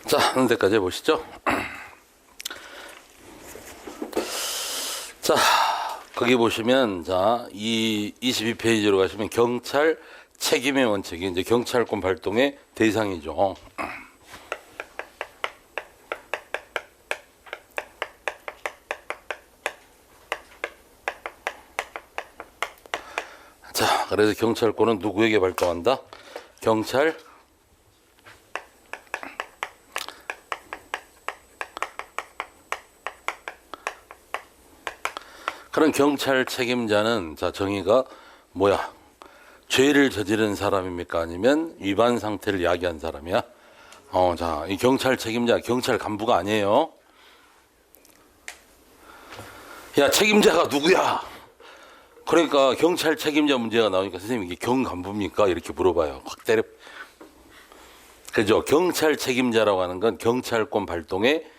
자, 하는 데까지 해보시죠. 자, 거기 보시면, 자, 이 22페이지로 가시면 경찰 책임의 원칙이 이제 경찰권 발동의 대상이죠. 자, 그래서 경찰권은 누구에게 발동한다? 경찰 그런 경찰 책임자는 자 정의가 뭐야? 죄를 저지른 사람입니까? 아니면 위반 상태를 야기한 사람이야? 자, 이 경찰 책임자 경찰 간부가 아니에요. 야, 책임자가 누구야? 그러니까 경찰 책임자 문제가 나오니까 선생님 이게 경간부입니까? 이렇게 물어봐요. 확 때려. 그죠? 경찰 책임자라고 하는 건 경찰권 발동의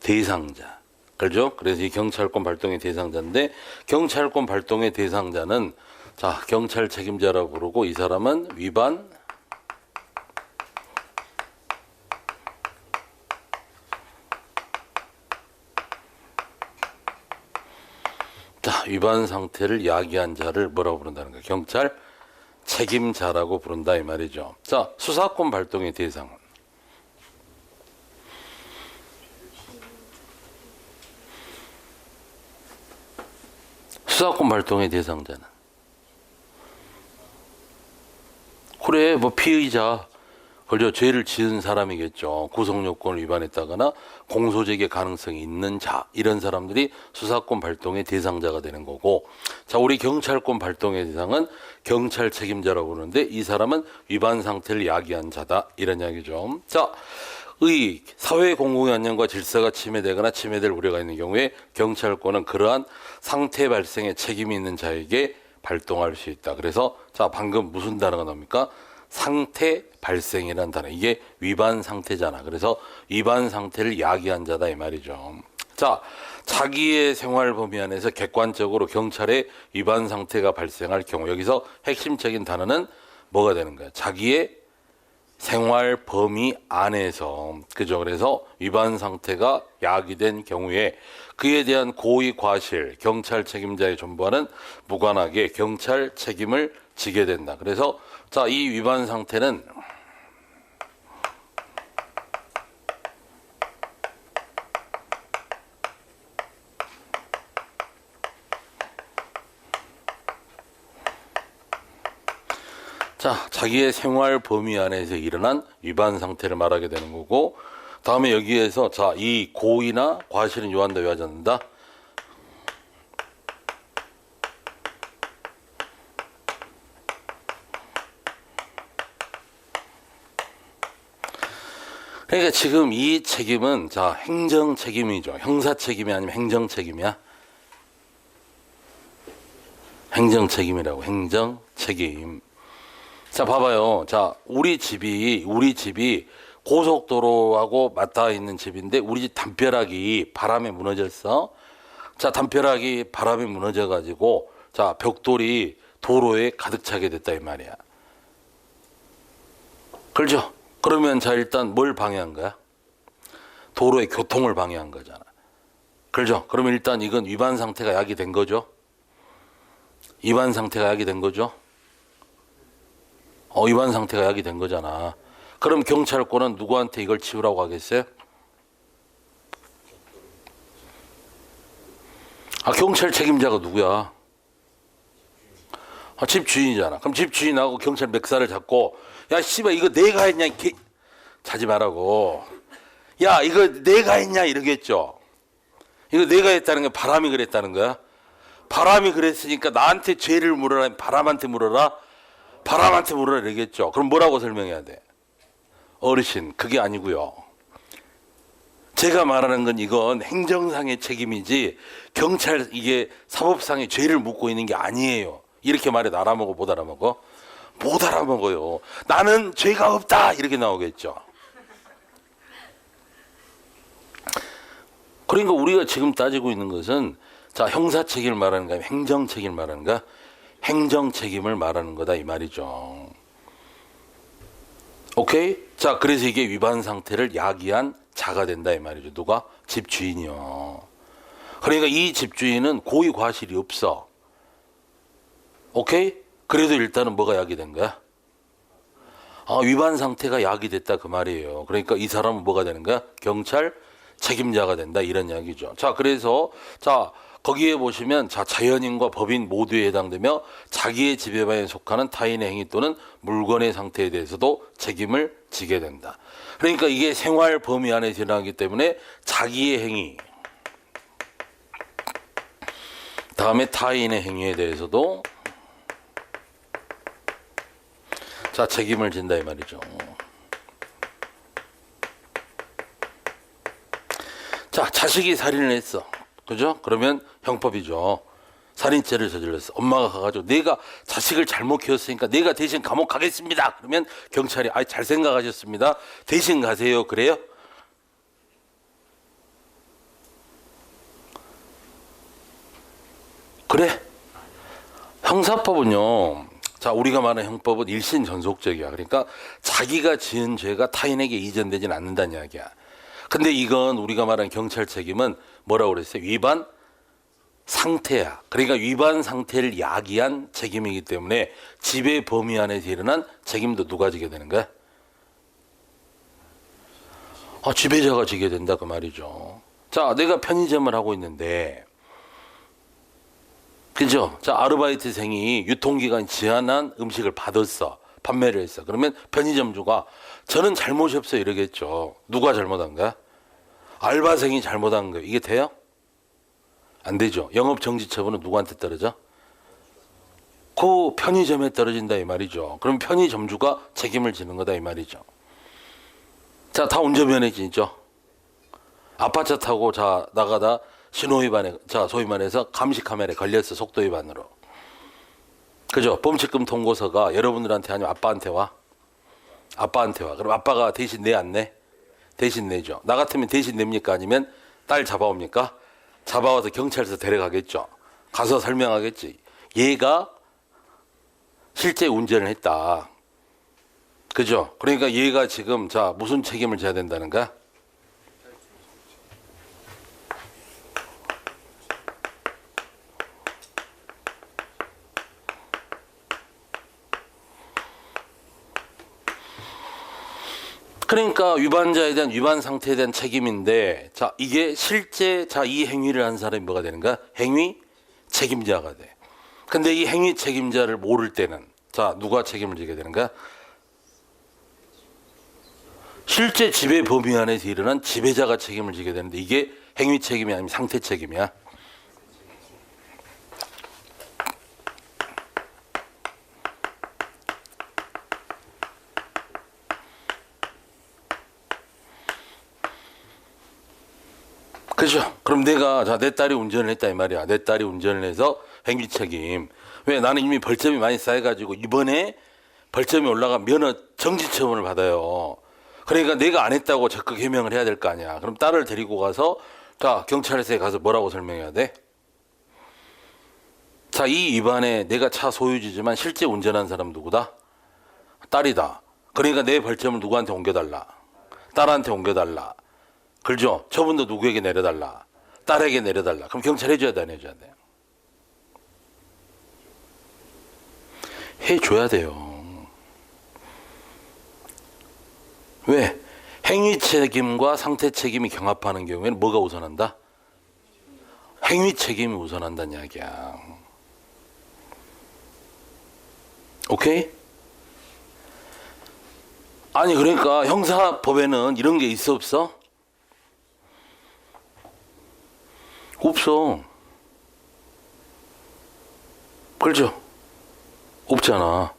대상자. 그죠? 그래서 이 경찰권 발동의 대상자인데 경찰권 발동의 대상자는 자, 경찰 책임자라고 부르고 이 사람은 위반 자, 위반 상태를 야기한 자를 뭐라고 부른다는 거야? 경찰 책임자라고 부른다 이 말이죠. 자, 수사권 발동의 대상은 수사권 발동의 대상자는 그래 뭐 피의자 그죠 죄를 지은 사람이겠죠. 구속요건을 위반했다거나 공소제기 가능성이 있는 자 이런 사람들이 수사권 발동의 대상자가 되는 거고 자 우리 경찰권 발동의 대상은 경찰 책임자라고 부르는데 이 사람은 위반 상태를 야기한 자다 이런 이야기죠. 자 의 사회 공공의 안녕과 질서가 침해되거나 침해될 우려가 있는 경우에 경찰권은 그러한 상태 발생에 책임이 있는 자에게 발동할 수 있다. 그래서 자 방금 무슨 단어가 나옵니까? 상태 발생이라는 단어. 이게 위반 상태잖아. 그래서 위반 상태를 야기한 자다 이 말이죠. 자 자기의 생활 범위 안에서 객관적으로 경찰의 위반 상태가 발생할 경우 여기서 핵심적인 단어는 뭐가 되는 거야? 자기의 생활 범위 안에서 그죠? 그래서 위반 상태가 야기된 경우에 그에 대한 고의 과실 경찰 책임자의 전부와는 무관하게 경찰 책임을 지게 된다. 그래서 자, 이 위반 상태는 자, 자기의 생활 범위 안에서 일어난 위반 상태를 말하게 되는 거고 다음에 여기에서 자, 이 고의나 과실은 요한다 요하지 않는다. 그러니까 지금 이 책임은 자, 행정 책임이죠. 형사 책임이 아니면 행정 책임이야. 행정 책임이라고 행정 책임. 자, 봐봐요. 자, 우리 집이 고속도로하고 맞닿아 있는 집인데 우리 집 담벼락이 바람에 무너졌어. 자, 담벼락이 바람에 무너져가지고 자, 벽돌이 도로에 가득 차게 됐다 이 말이야. 그렇죠? 그러면 자, 일단 뭘 방해한 거야? 도로의 교통을 방해한 거잖아. 그렇죠? 그러면 일단 이건 위반 상태가 야기된 거죠? 위반 상태가 야기된 거죠? 위반 상태가 야기된 거잖아. 그럼 경찰권은 누구한테 이걸 치우라고 하겠어요? 경찰 책임자가 누구야? 집주인이잖아. 그럼 집주인하고 경찰 멱살을 잡고 야 씨발 이거 내가 했냐 자지 말라고. 야 이거 내가 했냐 이러겠죠. 이거 내가 했다는 게 바람이 그랬다는 거야. 바람이 그랬으니까 나한테 죄를 물어라. 바람한테 물어라. 바람한테 물어라 이러겠죠. 그럼 뭐라고 설명해야 돼? 어르신 그게 아니고요. 제가 말하는 건 이건 행정상의 책임이지 경찰 이게 사법상의 죄를 묻고 있는 게 아니에요. 이렇게 말해도 알아먹어 못 알아먹어? 못 알아먹어요. 나는 죄가 없다 이렇게 나오겠죠. 그러니까 우리가 지금 따지고 있는 것은 자 형사 책임을 말하는가 행정 책임을 말하는가? 행정 책임을 말하는 거다 이 말이죠. 오케이? 자, 그래서 이게 위반 상태를 야기한 자가 된다 이 말이죠. 누가? 집주인이요. 그러니까 이 집주인은 고의 과실이 없어. 오케이? 그래도 일단은 뭐가 야기된 거야? 위반 상태가 야기됐다 그 말이에요. 그러니까 이 사람은 뭐가 되는 거야? 경찰 책임자가 된다 이런 이야기죠. 자, 그래서 자 거기에 보시면 자 자연인과 법인 모두에 해당되며 자기의 지배반에 속하는 타인의 행위 또는 물건의 상태에 대해서도 책임을 지게 된다. 그러니까 이게 생활 범위 안에서 일어나기 때문에 자기의 행위 다음에 타인의 행위에 대해서도 자 책임을 진다 이 말이죠. 자, 자식이 살인을 했어. 그죠? 그러면 형법이죠. 살인죄를 저질렀어. 엄마가 가가지고 내가 자식을 잘못 키웠으니까 내가 대신 감옥 가겠습니다. 그러면 경찰이 잘 생각하셨습니다. 대신 가세요. 그래요? 그래? 형사법은요. 자, 우리가 말하는 형법은 일신 전속적이야. 그러니까 자기가 지은 죄가 타인에게 이전되지는 않는다는 이야기야. 근데 이건 우리가 말하는 경찰 책임은 뭐라고 그랬어요? 위반 상태야. 그러니까 위반 상태를 야기한 책임이기 때문에 지배 범위 안에서 일어난 책임도 누가 지게 되는 거야? 지배자가 지게 된다 그 말이죠. 자, 내가 편의점을 하고 있는데 그죠? 자, 아르바이트생이 유통기간 지연한 음식을 받았어. 판매를 했어. 그러면 편의점주가 저는 잘못이 없어요 이러겠죠. 누가 잘못한 거야? 알바생이 잘못한 거예요. 이게 돼요? 안 되죠. 영업정지 처분은 누구한테 떨어져? 그 편의점에 떨어진다 이 말이죠. 그럼 편의점주가 책임을 지는 거다 이 말이죠. 자, 다 운전면허증이죠. 아파트 타고 자 나가다 신호위반에 자 소위 말해서 감시 카메라에 걸렸어. 속도 위반으로. 그죠? 범칙금 통고서가 여러분들한테 아니면 아빠한테 와. 아빠한테 와. 그럼 아빠가 대신 내 안 내? 대신 내죠. 나 같으면 대신 냅니까? 아니면 딸 잡아옵니까? 잡아와서 경찰서 데려가겠죠. 가서 설명하겠지. 얘가 실제 운전을 했다. 그죠? 그러니까 얘가 지금 자 무슨 책임을 져야 된다는가? 그러니까 위반자에 대한 위반 상태에 대한 책임인데 자 이게 실제 자 이 행위를 한 사람이 뭐가 되는가? 행위 책임자가 돼. 근데 이 행위 책임자를 모를 때는 자 누가 책임을 지게 되는가? 실제 지배 범위 안에서 일어난 지배자가 책임을 지게 되는데 이게 행위 책임이 아니면 상태 책임이야. 그죠? 그럼 내가 자 내 딸이 운전을 했다 이 말이야. 내 딸이 운전을 해서 행위 책임. 왜 나는 이미 벌점이 많이 쌓여가지고 이번에 벌점이 올라가 면허 정지 처분을 받아요. 그러니까 내가 안 했다고 적극 해명을 해야 될 거 아니야. 그럼 딸을 데리고 가서 자 경찰서에 가서 뭐라고 설명해야 돼? 자 이 위반에 내가 차 소유주지만 실제 운전한 사람 누구다? 딸이다. 그러니까 내 벌점을 누구한테 옮겨달라? 딸한테 옮겨달라. 그렇죠? 처분도 누구에게 내려달라? 딸에게 내려달라. 그럼 경찰 해줘야 돼, 안 해줘야 돼? 해줘야 돼요. 왜? 행위 책임과 상태 책임이 경합하는 경우에는 뭐가 우선한다? 행위 책임이 우선한다는 이야기야. 오케이? 아니 그러니까 형사법에는 이런 게 있어 없어? 없어. 그렇죠? 없잖아.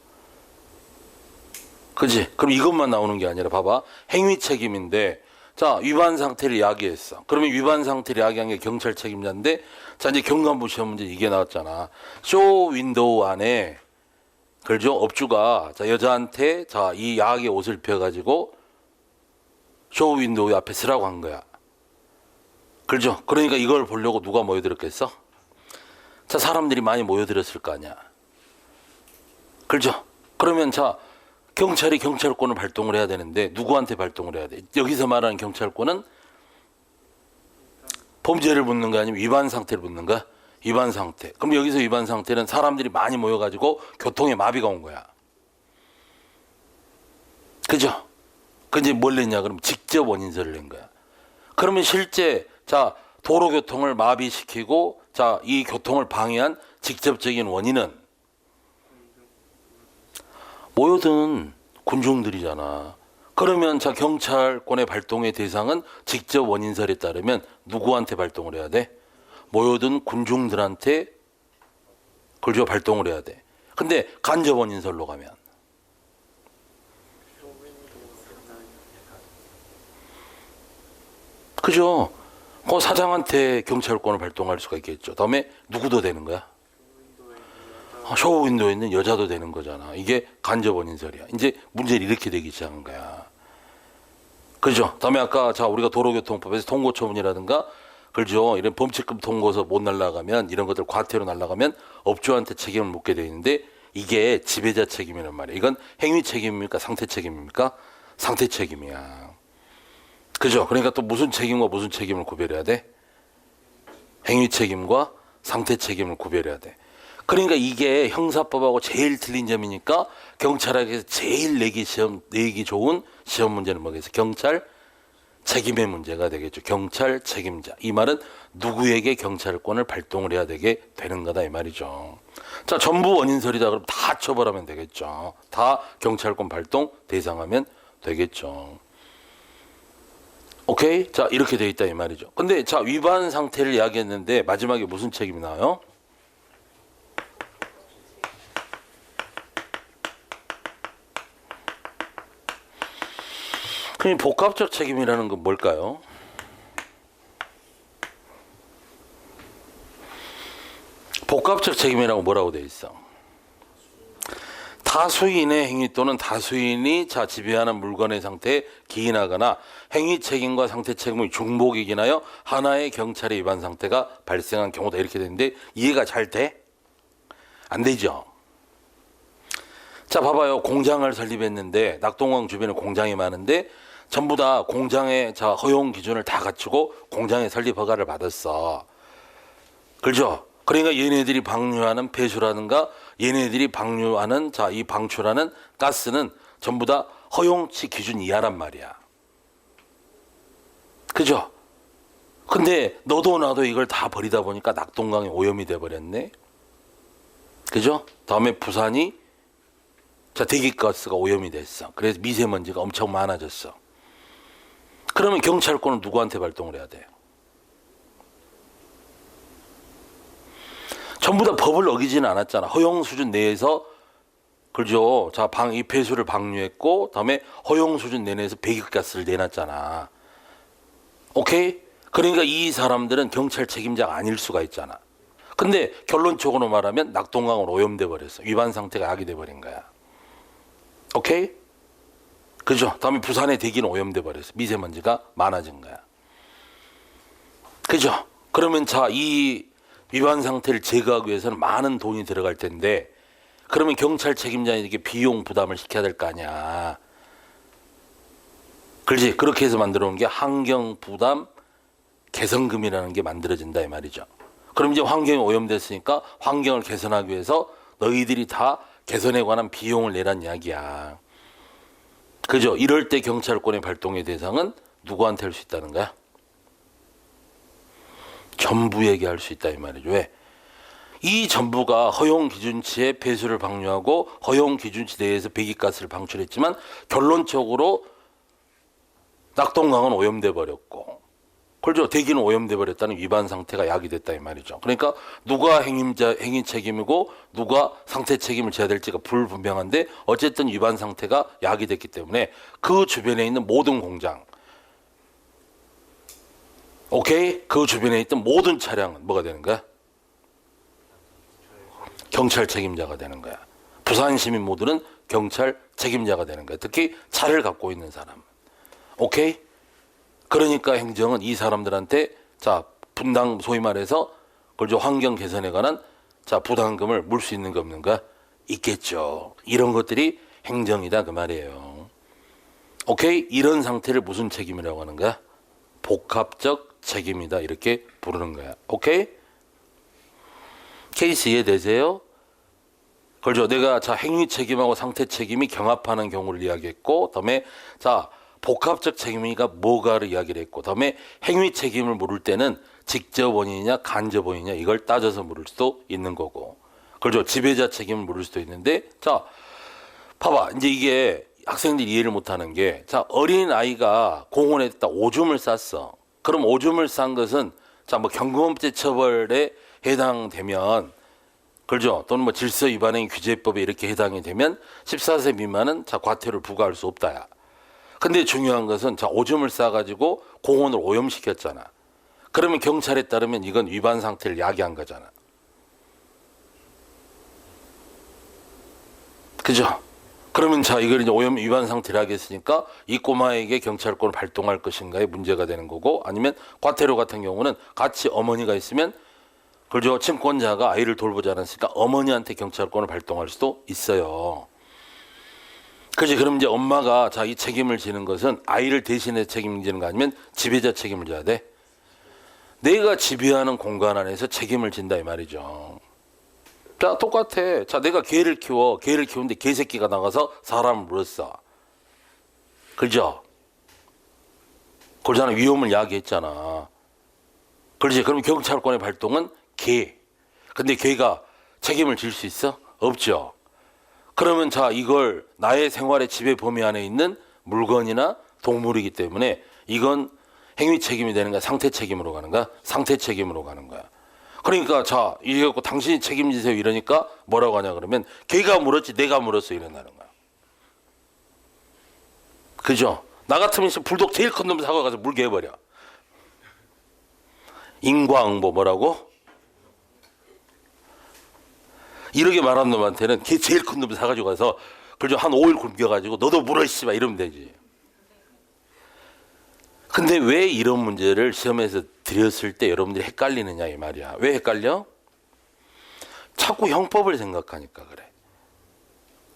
그지? 그럼 이것만 나오는 게 아니라 봐봐. 행위 책임인데 자 위반 상태를 야기했어. 그러면 위반 상태를 야기한 게 경찰 책임자인데 자 이제 경감부 시험 문제 이게 나왔잖아. 쇼 윈도우 안에 그죠? 업주가 자 여자한테 자 이 야하게 옷을 펴가지고 쇼 윈도우 앞에 쓰라고 한 거야. 그렇죠? 그러니까 이걸 보려고 누가 모여들었겠어? 자, 사람들이 많이 모여들었을 거 아니야. 그렇죠? 그러면 자, 경찰이 경찰권을 발동을 해야 되는데 누구한테 발동을 해야 돼? 여기서 말하는 경찰권은 범죄를 묻는가 아니면 위반 상태를 묻는가? 위반 상태. 그럼 여기서 위반 상태는 사람들이 많이 모여가지고 교통에 마비가 온 거야. 그죠? 그 이제 뭘 냈냐? 그럼 직접 원인서를 낸 거야. 그러면 실제 자 도로교통을 마비시키고 자 이 교통을 방해한 직접적인 원인은 모여든 군중들이잖아. 그러면 자 경찰권의 발동의 대상은 직접 원인설에 따르면 누구한테 발동을 해야 돼? 모여든 군중들한테 그걸 발동을 해야 돼. 근데 간접 원인설로 가면 그죠? 그 사장한테 경찰권을 발동할 수가 있겠죠. 다음에 누구도 되는 거야? 쇼윈도에 있는 여자도 되는 거잖아. 이게 간접 원인설이야. 이제 문제는 이렇게 되기 시작한 거야. 그죠? 다음에 아까 자 우리가 도로교통법에서 통고처분이라든가 그죠? 이런 범칙금 통고서 못 날라가면 이런 것들 과태료 날라가면 업주한테 책임을 묻게 돼 있는데 이게 지배자 책임이란 말이야. 이건 행위 책임입니까? 상태 책임입니까? 상태 책임이야. 그죠? 그러니까 또 무슨 책임과 무슨 책임을 구별해야 돼? 행위 책임과 상태 책임을 구별해야 돼. 그러니까 이게 형사법하고 제일 틀린 점이니까 경찰학에서 제일 내기 좋은 시험 문제는 뭐겠어? 경찰 책임의 문제가 되겠죠. 경찰 책임자. 이 말은 누구에게 경찰권을 발동을 해야 되게 되는 거다 이 말이죠. 자, 전부 원인설이다 그럼 다 처벌하면 되겠죠. 다 경찰권 발동 대상하면 되겠죠. 오케이? 자, 이렇게 돼 있다 이 말이죠. 근데 자, 위반 상태를 이야기했는데 마지막에 무슨 책임이 나와요? 그럼 복합적 책임이라는 건 뭘까요? 복합적 책임이라고 뭐라고 돼 있어? 다수인의 행위 또는 다수인이 자 지배하는 물건의 상태에 기인하거나 행위 책임과 상태 책임의 중복이긴 하여 하나의 경찰의 위반 상태가 발생한 경우다 이렇게 되는데 이해가 잘 돼? 안 되죠? 자 봐봐요. 공장을 설립했는데 낙동강 주변에 공장이 많은데 전부 다 공장의 자 허용 기준을 다 갖추고 공장의 설립 허가를 받았어. 그렇죠? 그러니까 얘네들이 방류하는 폐수라든가 얘네들이 방류하는 자 이 방출하는 가스는 전부 다 허용치 기준 이하란 말이야. 그죠? 근데 너도 나도 이걸 다 버리다 보니까 낙동강에 오염이 돼 버렸네. 그죠? 다음에 부산이 자 대기가스가 오염이 됐어. 그래서 미세먼지가 엄청 많아졌어. 그러면 경찰권은 누구한테 발동을 해야 돼요? 전부 다 법을 어기지는 않았잖아. 허용 수준 내에서 그죠? 자, 이 폐수를 방류했고, 다음에 허용 수준 내에서 배기가스를 내놨잖아. 오케이? 그러니까 이 사람들은 경찰 책임자가 아닐 수가 있잖아. 근데 결론적으로 말하면 낙동강으로 오염돼 버렸어. 위반 상태가 악이 버린 거야. 오케이? 그죠? 다음에 부산의 대기는 오염돼 버렸어. 미세먼지가 많아진 거야. 그죠? 그러면 자, 이 위반 상태를 제거하기 위해서는 많은 돈이 들어갈 텐데 그러면 경찰 책임자에게 비용 부담을 시켜야 될 거 아니야. 그렇지? 그렇게 해서 만들어 놓은 게 환경 부담 개선금이라는 게 만들어진다 이 말이죠. 그럼 이제 환경이 오염됐으니까 환경을 개선하기 위해서 너희들이 다 개선에 관한 비용을 내란 이야기야. 그죠? 이럴 때 경찰권의 발동의 대상은 누구한테 할 수 있다는 거야? 전부에게 할 수 있다 이 말이죠. 왜? 이 전부가 허용 기준치의 폐수를 방류하고 허용 기준치 내에서 배기가스를 방출했지만 결론적으로 낙동강은 오염돼 버렸고 그렇죠? 대기는 오염돼 버렸다는 위반 상태가 야기됐다 이 말이죠. 그러니까 누가 행위 책임이고 누가 상태 책임을 져야 될지가 불분명한데 어쨌든 위반 상태가 야기됐기 때문에 그 주변에 있는 모든 공장 오케이? 그 주변에 있던 모든 차량은 뭐가 되는 거야? 경찰 책임자가 되는 거야. 부산 시민 모두는 경찰 책임자가 되는 거야. 특히 차를 갖고 있는 사람. 오케이? 그러니까 행정은 이 사람들한테 자 분당 소위 말해서 그걸 환경 개선에 관한 자 부담금을 물 수 있는 거 없는가? 있겠죠. 이런 것들이 행정이다 그 말이에요. 오케이? 이런 상태를 무슨 책임이라고 하는 거야? 복합적 책임이다 이렇게 부르는 거야. 오케이? 케이스 이해되세요? 그렇죠. 내가 자 행위 책임하고 상태 책임이 경합하는 경우를 이야기했고, 다음에 자 복합적 책임이가 뭐가를 이야기를 했고, 다음에 행위 책임을 물을 때는 직접 원인이냐 간접 원인이냐 이걸 따져서 물을 수도 있는 거고, 그렇죠. 지배자 책임을 물을 수도 있는데, 자 봐봐 이제 이게 학생들이 이해를 못하는 게, 자 어린 아이가 공원에다 오줌을 쌌어. 그럼 오줌을 싼 것은 자 뭐 경고범죄 처벌에 해당되면, 그렇죠. 또는 뭐 질서 위반행 규제법에 이렇게 해당이 되면 14세 미만은 자 과태료를 부과할 수 없다야. 근데 중요한 것은 자 오줌을 싸가지고 공원을 오염시켰잖아. 그러면 경찰에 따르면 이건 위반 상태를 야기한 거잖아. 그죠? 그러면 자 이걸 이제 오염 위반 상태를 하겠으니까 이 꼬마에게 경찰권을 발동할 것인가에 문제가 되는 거고, 아니면 과태료 같은 경우는 같이 어머니가 있으면, 그죠? 친권자가 아이를 돌보지 않았으니까 어머니한테 경찰권을 발동할 수도 있어요. 그지? 그럼 이제 엄마가 자 이 책임을 지는 것은 아이를 대신해 책임지는 거 아니면 지배자 책임을 져야 돼? 내가 지배하는 공간 안에서 책임을 진다 이 말이죠. 자 똑같아. 자 내가 개를 키우는데 개새끼가 나가서 사람을 물었어. 그죠? 그러잖아. 위험을 야기했잖아. 그렇지? 그럼 경찰권의 발동은 개. 근데 개가 책임을 질 수 있어? 없죠. 그러면 자 이걸 나의 생활의 지배 범위 안에 있는 물건이나 동물이기 때문에 이건 행위 책임이 되는 거야? 상태 책임으로 가는 거야? 상태 책임으로 가는 거야. 그러니까 자 이래 갖고 당신이 책임지세요 이러니까 뭐라고 하냐 그러면 개가 물었지 내가 물었어 이런다는 거야. 그죠? 나 같으면 불독 제일 큰 놈 사고 가서 물게 해버려. 인과응보 뭐라고? 이렇게 말한 놈한테는 걔 제일 큰 놈 사가지고 가서 그죠? 한 5일 굶겨가지고 너도 물어 씨발 이러면 되지. 근데 왜 이런 문제를 시험에서 드렸을 때 여러분들이 헷갈리느냐 이 말이야. 왜 헷갈려? 자꾸 형법을 생각하니까 그래.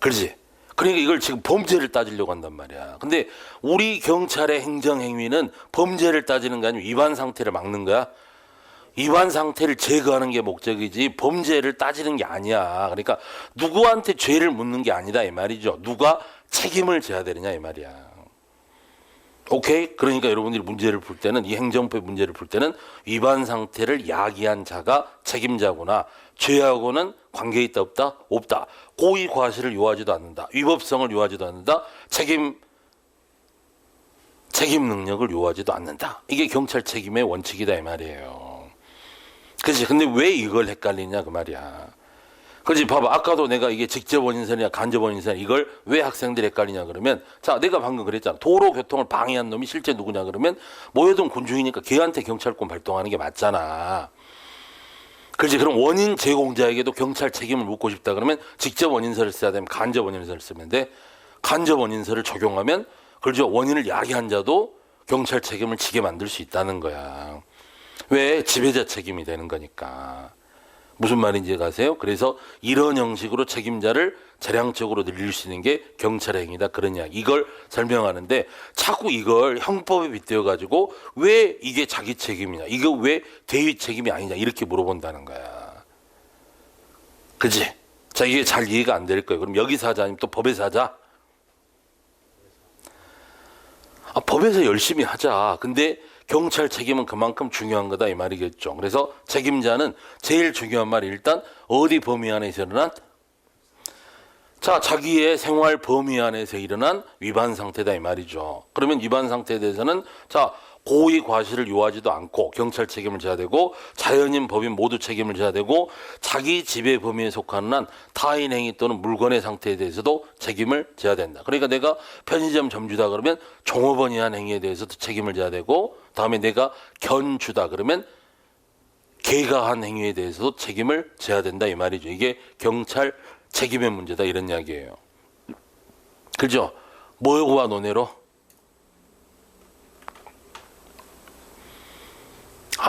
그렇지? 그러니까 이걸 지금 범죄를 따지려고 한단 말이야. 근데 우리 경찰의 행정행위는 범죄를 따지는 게 아니고 위반 상태를 막는 거야. 위반 상태를 제거하는 게 목적이지 범죄를 따지는 게 아니야. 그러니까 누구한테 죄를 묻는 게 아니다 이 말이죠. 누가 책임을 져야 되느냐 이 말이야. 오케이? 그러니까 여러분들이 문제를 풀 때는, 이 행정법의 문제를 풀 때는 위반 상태를 야기한 자가 책임자구나. 죄하고는 관계 있다 없다? 없다. 고의 과실을 요하지도 않는다. 위법성을 요하지도 않는다. 책임 능력을 요하지도 않는다. 이게 경찰 책임의 원칙이다 이 말이에요. 그렇지? 근데 왜 이걸 헷갈리냐 그 말이야. 그렇지? 봐봐. 아까도 내가 이게 직접 원인선이냐 간접 원인선 이걸 왜 학생들이 헷갈리냐 그러면, 자 내가 방금 그랬잖아. 도로교통을 방해한 놈이 실제 누구냐 그러면 모여든 군중이니까 걔한테 경찰권 발동하는 게 맞잖아. 그렇지? 그럼 원인 제공자에게도 경찰 책임을 묻고 싶다 그러면 직접 원인서를 써야 되면 간접 원인서를 쓰면 돼. 간접 원인서를 적용하면, 그렇죠? 원인을 야기한 자도 경찰 책임을 지게 만들 수 있다는 거야. 왜? 지배자 책임이 되는 거니까. 무슨 말인지 가세요? 그래서 이런 형식으로 책임자를 재량적으로 늘릴 수 있는 게 경찰의 행위다 그런 이야기. 이걸 설명하는데 자꾸 이걸 형법에 빗대어 가지고 왜 이게 자기 책임이냐, 이거 왜 대위 책임이 아니냐 이렇게 물어본다는 거야. 그지? 자 이게 잘 이해가 안 될 거예요. 그럼 여기서 하자 아니면 또 법에서 하자? 법에서 열심히 하자. 근데 경찰 책임은 그만큼 중요한 거다 이 말이겠죠. 그래서 책임자는 제일 중요한 말이 일단 어디 범위 안에서 일어난, 자 자기의 생활 범위 안에서 일어난 위반 상태다 이 말이죠. 그러면 위반 상태에 대해서는 자 고의 과실을 요하지도 않고 경찰 책임을 져야 되고, 자연인 법인 모두 책임을 져야 되고, 자기 지배 범위에 속하는 한 타인 행위 또는 물건의 상태에 대해서도 책임을 져야 된다. 그러니까 내가 편의점 점주다 그러면 종업원이 한 행위에 대해서도 책임을 져야 되고, 다음에 내가 견주다 그러면 걔가 한 행위에 대해서도 책임을 져야 된다 이 말이죠. 이게 경찰 책임의 문제다 이런 이야기예요. 그죠? 뭐와 논외로?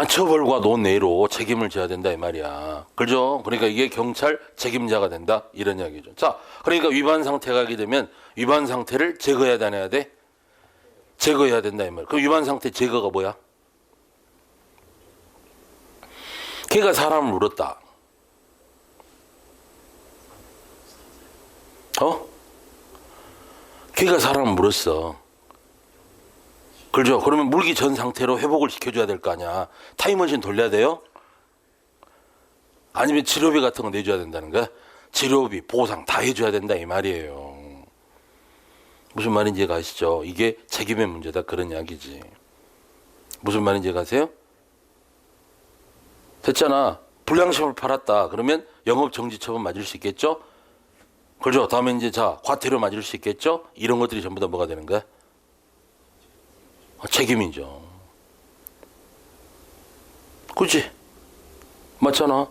처벌과 논외로 책임을 져야 된다 이 말이야. 그죠? 그러니까 이게 경찰 책임자가 된다 이런 이야기죠. 자, 그러니까 위반 상태가 하게 되면 위반 상태를 제거해야 되나야 돼? 제거해야 된다 이 말. 그 위반 상태 제거가 뭐야? 걔가 사람을 물었다. 걔가 사람을 물었어. 그렇죠? 그러면 물기 전 상태로 회복을 시켜줘야 될 거 아니야. 타임머신 돌려야 돼요? 아니면 치료비 같은 거 내줘야 된다는 거야? 치료비, 보상 다 해줘야 된다 이 말이에요. 무슨 말인지 아시죠? 이게 책임의 문제다 그런 이야기지. 무슨 말인지 아세요? 됐잖아. 불량식품을 팔았다. 그러면 영업정지 처분 맞을 수 있겠죠? 그렇죠? 다음에 이제 과태료 맞을 수 있겠죠? 이런 것들이 전부 다 뭐가 되는 거야? 책임이죠. 그치? 맞잖아.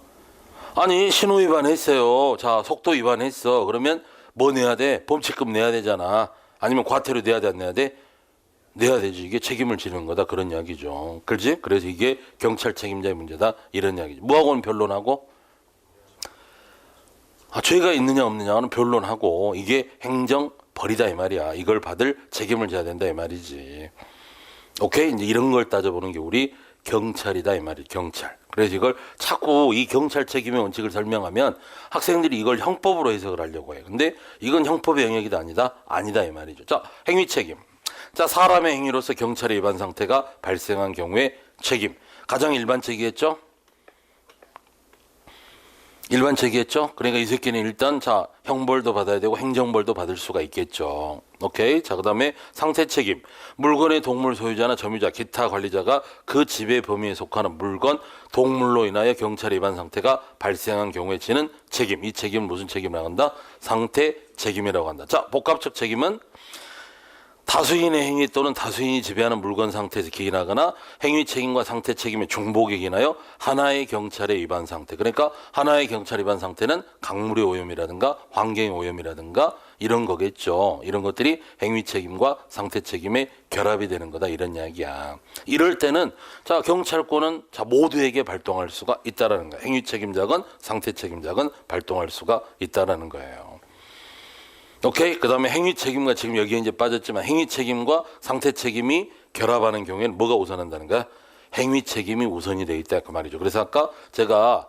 아니, 신호 위반했어요. 자, 속도 위반했어. 그러면 뭐 내야 돼? 범칙금 내야 되잖아. 아니면 과태료 내야 돼, 안 내야 돼? 내야 되지. 이게 책임을 지는 거다. 그런 이야기죠. 그렇지? 그래서 이게 경찰 책임자의 문제다. 이런 이야기죠. 뭐하고는 변론하고? 죄가 있느냐 없느냐는 변론하고 이게 행정 벌이다 이 말이야. 이걸 받을 책임을 져야 된다 이 말이지. 오케이? 이제 이런 걸 따져보는 게 우리 경찰이다 이 말이야. 경찰. 그래서 이걸 자꾸 이 경찰 책임의 원칙을 설명하면 학생들이 이걸 형법으로 해석을 하려고 해. 근데 이건 형법의 영역이다 아니다 이 말이죠. 자, 행위 책임. 자, 사람의 행위로서 경찰의 위반 상태가 발생한 경우에 책임. 가장 일반적이겠죠? 일반적이겠죠? 그러니까 이 새끼는 일단 형벌도 받아야 되고 행정벌도 받을 수가 있겠죠. 오케이? 자, 그다음에 상태 책임. 물건의 동물 소유자나 점유자, 기타 관리자가 그 지배 범위에 속하는 물건, 동물로 인하여 경찰 위반 상태가 발생한 경우에 지는 책임. 이 책임은 무슨 책임이라고 한다? 상태 책임이라고 한다. 자, 복합적 책임은 다수인의 행위 또는 다수인이 지배하는 물건 상태에서 기인하거나 행위 책임과 상태 책임의 중복에 기인하여 하나의 경찰의 위반 상태. 그러니까 하나의 경찰 위반 상태는 강물의 오염이라든가 환경의 오염이라든가 이런 거겠죠. 이런 것들이 행위 책임과 상태 책임의 결합이 되는 거다 이런 이야기야. 이럴 때는 경찰권은 모두에게 발동할 수가 있다라는 거야. 행위 책임자건 상태 책임자건 발동할 수가 있다라는 거예요. 오케이? 그 다음에 행위 책임과 지금 여기에 이제 빠졌지만 행위 책임과 상태 책임이 결합하는 경우에는 뭐가 우선한다는 거야? 행위 책임이 우선이 돼 있다 그 말이죠. 그래서 아까 제가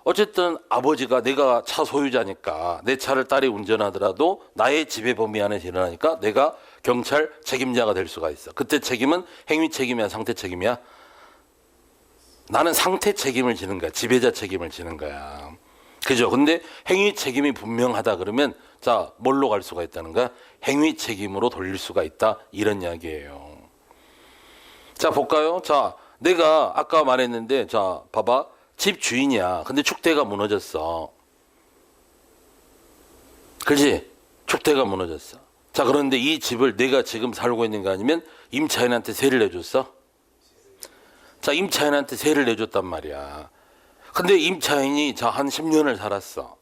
어쨌든 아버지가 내가 차 소유자니까 내 차를 딸이 운전하더라도 나의 지배 범위 안에서 일어나니까 내가 경찰 책임자가 될 수가 있어. 그때 책임은 행위 책임이야 상태 책임이야? 나는 상태 책임을 지는 거야. 지배자 책임을 지는 거야. 그죠? 근데 행위 책임이 분명하다 그러면 뭘로 갈 수가 있다는 거야? 행위 책임으로 돌릴 수가 있다. 이런 이야기예요. 자, 볼까요? 내가 아까 말했는데, 봐봐. 집 주인이야. 근데 축대가 무너졌어. 그렇지? 축대가 무너졌어. 자, 그런데 이 집을 내가 지금 살고 있는 거 아니면 임차인한테 세를 내줬어? 임차인한테 세를 내줬단 말이야. 근데 임차인이 한 10년을 살았어.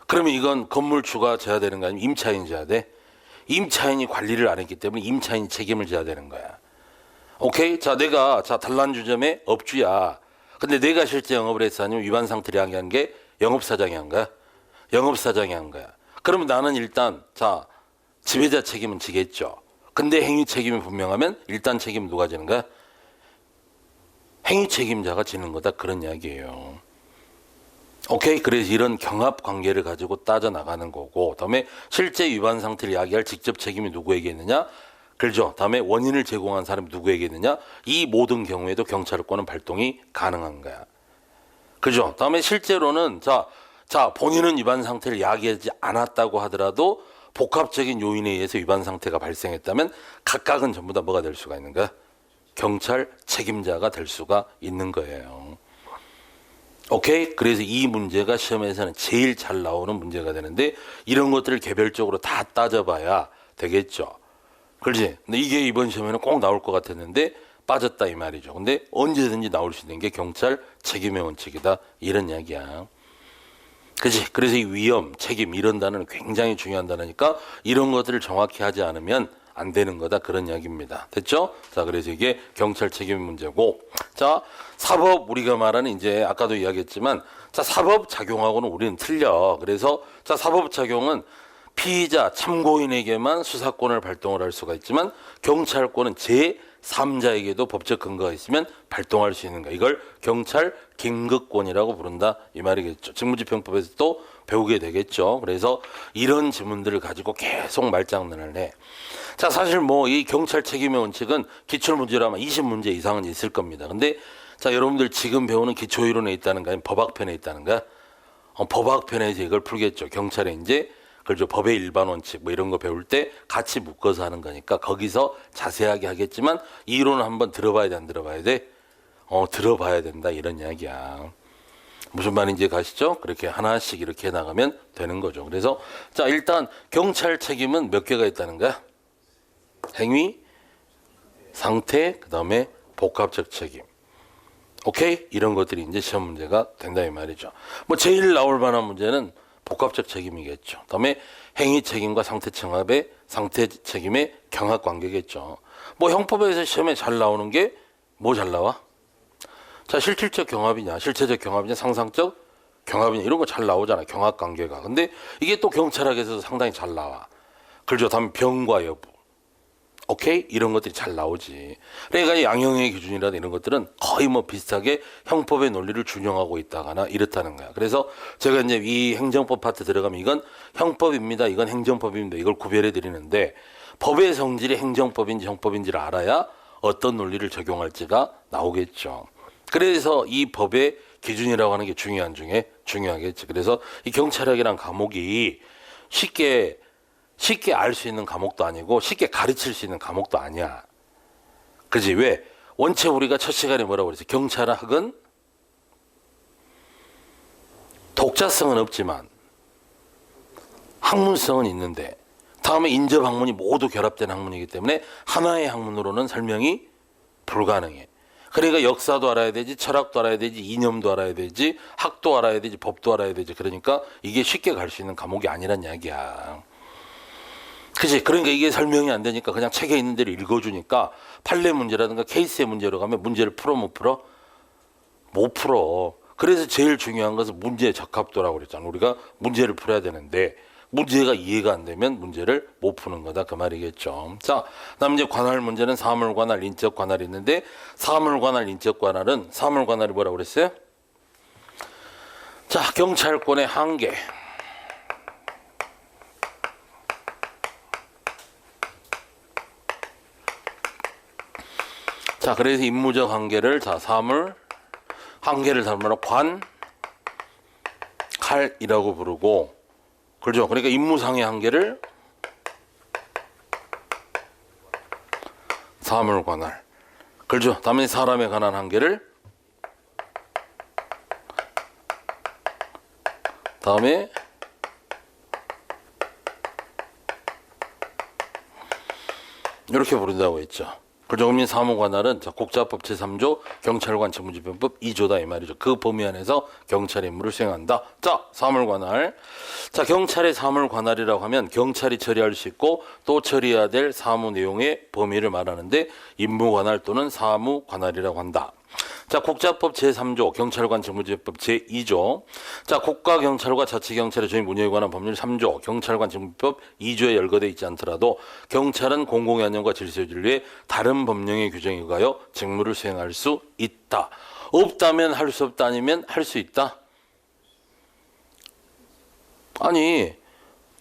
그러면 이건 건물주가 져야 되는 거 아니면 임차인이 져야 돼? 임차인이 관리를 안 했기 때문에 임차인이 책임을 져야 되는 거야. 오케이? 내가 단란주점의 업주야. 근데 내가 실제 영업을 했어 아니면 위반 상태를 한 게 영업사장이 한 거야? 영업사장이 한 거야. 그러면 나는 일단 지배자 책임은 지겠죠. 근데 행위 책임이 분명하면 일단 책임 누가 지는 거야? 행위 책임자가 지는 거다 그런 이야기예요. 오케이? 그래서 이런 경합 관계를 가지고 따져나가는 거고 다음에 실제 위반 상태를 이야기할 직접 책임이 누구에게 있느냐? 그렇죠? 다음에 원인을 제공한 사람이 누구에게 있느냐? 이 모든 경우에도 경찰권은 발동이 가능한 거야. 그죠? 다음에 실제로는 본인은 위반 상태를 이야기하지 않았다고 하더라도 복합적인 요인에 의해서 위반 상태가 발생했다면 각각은 전부 다 뭐가 될 수가 있는 거야? 경찰 책임자가 될 수가 있는 거예요. 오케이? 그래서 이 문제가 시험에서는 제일 잘 나오는 문제가 되는데 이런 것들을 개별적으로 다 따져봐야 되겠죠. 그렇지? 근데 이게 이번 시험에는 꼭 나올 것 같았는데 빠졌다 이 말이죠. 근데 언제든지 나올 수 있는 게 경찰 책임의 원칙이다. 이런 이야기야. 그렇지? 그래서 이 위험, 책임 이런 단어는 굉장히 중요한 단어니까 이런 것들을 정확히 하지 않으면 안 되는 거다. 그런 이야기입니다. 됐죠? 자, 그래서 이게 경찰 책임 문제고. 자, 사법 우리가 말하는 이제 아까도 이야기했지만 자, 사법 작용하고는 우리는 틀려. 그래서 자, 사법 작용은 피의자 참고인에게만 수사권을 발동을 할 수가 있지만 경찰권은 제3자에게도 법적 근거가 있으면 발동할 수 있는 거야. 이걸 경찰 긴급권이라고 부른다 이 말이겠죠. 직무집행법에서 또 배우게 되겠죠. 그래서 이런 지문들을 가지고 계속 말장난을 해. 자, 사실 뭐 이 경찰 책임의 원칙은 기출문제로 아마 20문제 이상은 있을 겁니다. 근데 자, 여러분들 지금 배우는 기초이론에 있다는가 아니면 법학편에 있다는가? 법학편에서 이걸 풀겠죠. 경찰에 이제 그렇죠. 법의 일반 원칙 뭐 이런 거 배울 때 같이 묶어서 하는 거니까 거기서 자세하게 하겠지만 이 이론을 한번 들어봐야 돼, 안 들어봐야 돼? 들어봐야 된다 이런 이야기야. 무슨 말인지 가시죠? 그렇게 하나씩 이렇게 해 나가면 되는 거죠. 그래서 자, 일단 경찰 책임은 몇 개가 있다는 거야? 행위, 상태, 그다음에 복합적 책임. 오케이? 이런 것들이 이제 시험 문제가 된다 이 말이죠. 뭐 제일 나올 만한 문제는 복합적 책임이겠죠. 그다음에 행위 책임과 상태 책임의 경합 관계겠죠. 뭐 형법에서 시험에 잘 나오는 게 뭐 잘 나와? 자, 실질적 경합이냐, 실체적 경합이냐, 상상적 경합이냐 이런 거 잘 나오잖아. 경합 관계가. 근데 이게 또 경찰학에서도 상당히 잘 나와. 그렇죠. 다음에 병과 여부. 오케이? 이런 것들이 잘 나오지. 그러니까 양형의 기준이라든 이런 것들은 거의 뭐 비슷하게 형법의 논리를 준용하고 있다거나 이렇다는 거야. 그래서 제가 이제 이 행정법 파트 들어가면 이건 형법입니다. 이건 행정법입니다. 이걸 구별해 드리는데 법의 성질이 행정법인지 형법인지를 알아야 어떤 논리를 적용할지가 나오겠죠. 그래서 이 법의 기준이라고 하는 게 중요한 중에 중요하겠지. 그래서 이 경찰학이란 과목이 쉽게 알 수 있는 과목도 아니고 쉽게 가르칠 수 있는 과목도 아니야. 그지? 왜? 원체 우리가 첫 시간에 뭐라고 그랬어요? 경찰학은 독자성은 없지만 학문성은 있는데 다음에 인접 학문이 모두 결합된 학문이기 때문에 하나의 학문으로는 설명이 불가능해. 그러니까 역사도 알아야 되지, 철학도 알아야 되지, 이념도 알아야 되지, 학도 알아야 되지, 법도 알아야 되지. 그러니까 이게 쉽게 갈 수 있는 과목이 아니란 이야기야. 그치? 그러니까 이게 설명이 안 되니까 그냥 책에 있는 대로 읽어주니까 판례 문제라든가 케이스의 문제로 가면 문제를 풀어 못 풀어? 못 풀어. 그래서 제일 중요한 것은 문제의 적합도라고 그랬잖아. 우리가 문제를 풀어야 되는데 문제가 이해가 안 되면 문제를 못 푸는 거다 그 말이겠죠. 자, 그다음 이제 관할 문제는 사물 관할, 인적 관할이 있는데 사물 관할, 인적 관할은 사물 관할이 뭐라고 그랬어요? 자, 경찰권의 한계. 자, 그래서 임무적 한계를 자, 사물 한계를 사물로 관, 칼이라고 부르고, 그렇죠? 그러니까 임무상의 한계를 사물 관할, 그렇죠? 다음에 사람에 관한 한계를 다음에 이렇게 부른다고 했죠. 그러면 사무관할은 국자법 제3조 경찰관 직무집행법 2조다 이 말이죠. 그 범위 안에서 경찰의 임무를 수행한다. 자, 사물관할. 자, 경찰의 사물관할이라고 하면 경찰이 처리할 수 있고 또 처리해야 될 사무 내용의 범위를 말하는데 임무관할 또는 사무관할이라고 한다. 자, 국자법 제3조 경찰관 직무집행법 제2조. 자, 국가경찰과 자치경찰의 조직 운영에 관한 법률 3조 경찰관 직무법 2조에 열거되어 있지 않더라도 경찰은 공공의 안녕과 질서를 위해 다른 법령의 규정에 의하여 직무를 수행할 수 있다. 없다면 할 수 없다, 아니면 할 수 있다. 아니,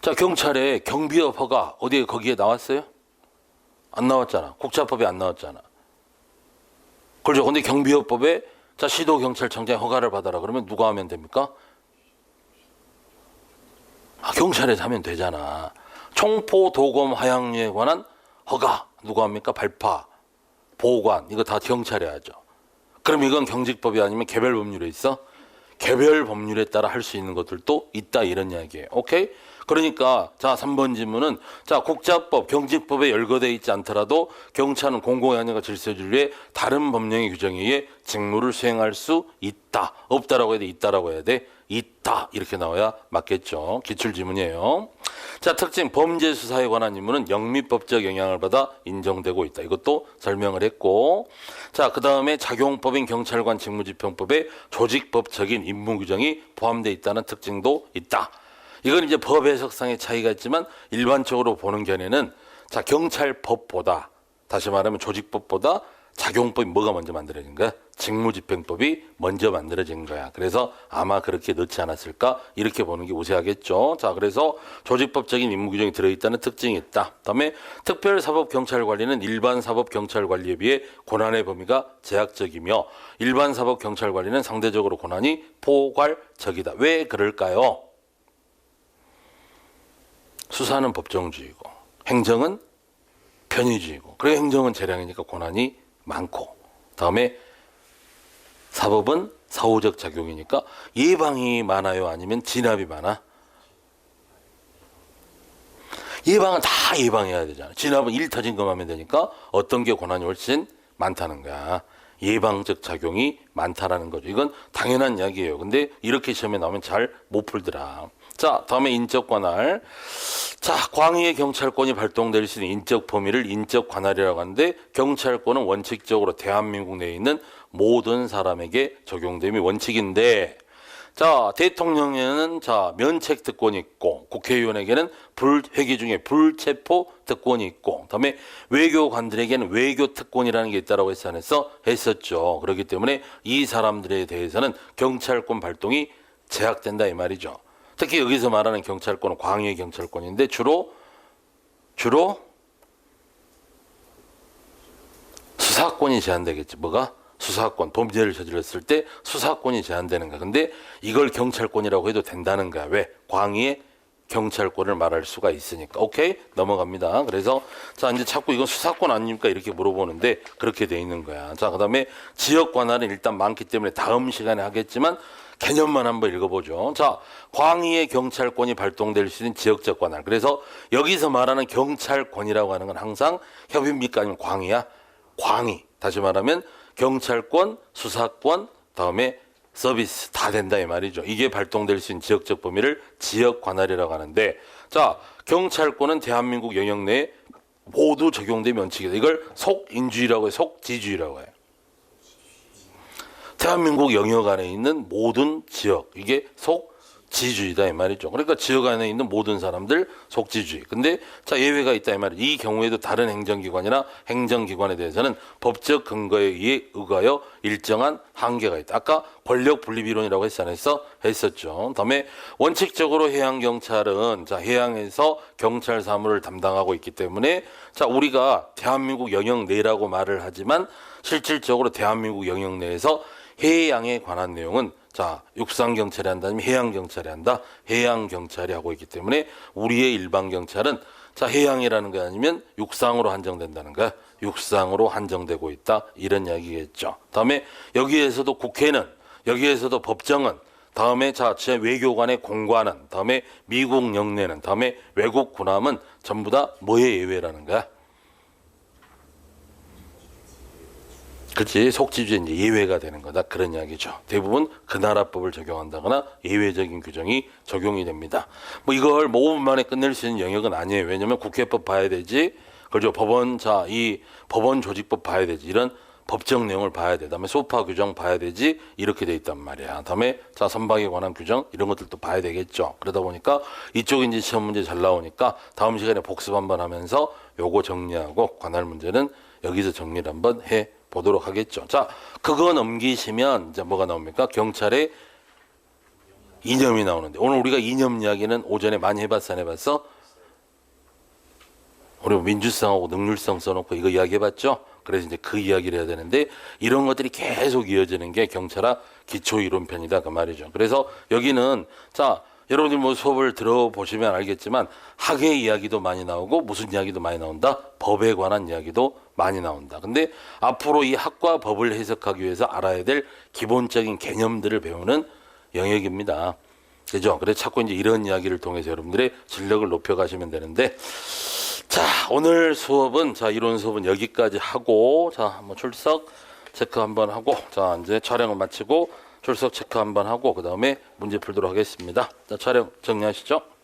자, 경찰의 경비업 허가 어디에 거기에 나왔어요? 안 나왔잖아. 국자법에 안 나왔잖아. 그렇죠. 근데 경비업법에 자, 시도경찰청장의 허가를 받아라 그러면 누가 하면 됩니까? 경찰에서 하면 되잖아. 총포, 도검, 화약류에 관한 허가 누가 합니까? 발파, 보관 이거 다 경찰이 하죠. 그럼 이건 경직법이 아니면 개별 법률에 있어? 개별 법률에 따라 할 수 있는 것들도 있다 이런 이야기예요. 오케이? 그러니까 자, 3번 질문은 자, 국자법, 경직법에 열거되어 있지 않더라도 경찰은 공공의 안녕과 질서를 위해 다른 법령의 규정에 의해 직무를 수행할 수 있다. 없다라고 해야 돼? 있다라고 해야 돼? 있다. 이렇게 나와야 맞겠죠. 기출지문이에요. 자, 특징 범죄 수사에 관한 임무는 영미법적 영향을 받아 인정되고 있다. 이것도 설명을 했고, 자, 그 다음에 작용법인 경찰관 직무집행법에 조직법적인 임무 규정이 포함되어 있다는 특징도 있다. 이건 이제 법 해석상의 차이가 있지만 일반적으로 보는 견해는 자, 경찰법보다, 다시 말하면 조직법보다 작용법이 뭐가 먼저 만들어진 거야? 직무집행법이 먼저 만들어진 거야. 그래서 아마 그렇게 넣지 않았을까? 이렇게 보는 게 우세하겠죠. 자, 그래서 조직법적인 임무 규정이 들어있다는 특징이 있다. 그다음에 특별사법경찰관리는 일반사법경찰관리에 비해 권한의 범위가 제약적이며 일반사법경찰관리는 상대적으로 권한이 포괄적이다. 왜 그럴까요? 수사는 법정주의고 행정은 편의주의고, 그래 행정은 재량이니까 권한이 많고, 다음에 사법은 사후적 작용이니까 예방이 많아요, 아니면 진압이 많아? 예방은 다 예방해야 되잖아. 진압은 일 터진 것만 하면 되니까 어떤 게 권한이 훨씬 많다는 거야. 예방적 작용이 많다라는 거죠. 이건 당연한 이야기예요. 근데 이렇게 시험에 나오면 잘 못 풀더라. 자, 다음에 인적 관할. 자, 광의의 경찰권이 발동될 수 있는 인적 범위를 인적 관할이라고 하는데, 경찰권은 원칙적으로 대한민국 내에 있는 모든 사람에게 적용됨이 원칙인데, 자, 대통령에는 자, 면책 특권이 있고, 국회의원에게는 회기 중에 불체포 특권이 있고, 그다음에 외교관들에게는 외교 특권이라는 게 있다라고 했어, 안 했어? 했었죠. 그렇기 때문에 이 사람들에 대해서는 경찰권 발동이 제약된다 이 말이죠. 특히 여기서 말하는 경찰권은 광의의 경찰권인데 주로 수사권이 제한되겠지. 뭐가? 수사권, 범죄를 저질렀을 때 수사권이 제한되는 거야. 근데 이걸 경찰권이라고 해도 된다는 거야. 왜? 광의의 경찰권을 말할 수가 있으니까. 오케이? 넘어갑니다. 그래서 자, 이제 자꾸 이건 수사권 아닙니까? 이렇게 물어보는데 그렇게 돼 있는 거야. 자, 그다음에 지역 관할은 일단 많기 때문에 다음 시간에 하겠지만 개념만 한번 읽어보죠. 자, 광의의 경찰권이 발동될 수 있는 지역적 관할. 그래서 여기서 말하는 경찰권이라고 하는 건 항상 협의입니까? 아니면 광의야? 광의. 다시 말하면 경찰권, 수사권, 다음에 서비스 다 된다 이 말이죠. 이게 발동될 수 있는 지역적 범위를 지역 관할이라고 하는데, 자, 경찰권은 대한민국 영역 내에 모두 적용된 원칙이다. 이걸 속인주의라고 해요. 속지주의라고 해요. 대한민국 영역 안에 있는 모든 지역, 이게 속지주의다 이 말이죠. 그러니까 지역 안에 있는 모든 사람들 속지주의. 근데 자, 예외가 있다 이 말이죠. 이 경우에도 다른 행정기관이나 행정기관에 대해서는 법적 근거에 의하여 일정한 한계가 있다. 아까 권력 분립이론이라고 했지 않았어? 했었죠. 다음에 원칙적으로 해양경찰은 자, 해양에서 경찰 사무를 담당하고 있기 때문에 자, 우리가 대한민국 영역 내라고 말을 하지만 실질적으로 대한민국 영역 내에서 해양에 관한 내용은 자, 육상경찰이 한다, 아니면 해양경찰이 한다, 해양경찰이 하고 있기 때문에 우리의 일반경찰은 자, 해양이라는 게 아니면 육상으로 한정된다는 거야. 육상으로 한정되고 있다. 이런 이야기겠죠. 다음에 여기에서도 국회는, 여기에서도 법정은, 다음에 자, 제 외교관의 공관은, 다음에 미국 영내는, 다음에 외국 군함은 전부 다 뭐의 예외라는 거야? 그렇지, 속지주의 이제 예외가 되는 거다 그런 이야기죠. 대부분 그 나라 법을 적용한다거나 예외적인 규정이 적용이 됩니다. 뭐 이걸 5분 만에 끝낼 수 있는 영역은 아니에요. 왜냐하면 국회법 봐야 되지, 그죠? 법원, 자, 이 법원 조직법 봐야 되지, 이런 법적 내용을 봐야 돼. 다음에 소파 규정 봐야 되지, 이렇게 돼 있단 말이야. 다음에 자, 선박에 관한 규정 이런 것들도 봐야 되겠죠. 그러다 보니까 이쪽 이제 시험 문제 잘 나오니까 다음 시간에 복습 한번 하면서 요거 정리하고 관할 문제는 여기서 정리를 한번 해 보도록 하겠죠. 자, 그거 넘기시면 이제 뭐가 나옵니까? 경찰의 이념이 나오는데, 오늘 우리가 이념 이야기는 오전에 많이 해봤어, 안 해봤어? 우리 민주성하고 능률성 써놓고 이거 이야기해봤죠? 그래서 이제 그 이야기를 해야 되는데, 이런 것들이 계속 이어지는 게 경찰학 기초이론편이다 그 말이죠. 그래서 여기는 자, 여러분들 뭐 수업을 들어보시면 알겠지만 학의 이야기도 많이 나오고 무슨 이야기도 많이 나온다? 법에 관한 이야기도 많이 나온다. 근데 앞으로 이 학과 법을 해석하기 위해서 알아야 될 기본적인 개념들을 배우는 영역입니다. 그죠? 그래서 자꾸 이제 이런 이야기를 통해서 여러분들의 실력을 높여가시면 되는데, 자, 오늘 수업은, 자, 이론 수업은 여기까지 하고, 자, 한번 출석 체크 한번 하고, 자, 이제 촬영을 마치고 출석 체크 한번 하고 그다음에 문제 풀도록 하겠습니다. 자, 촬영 정리하시죠.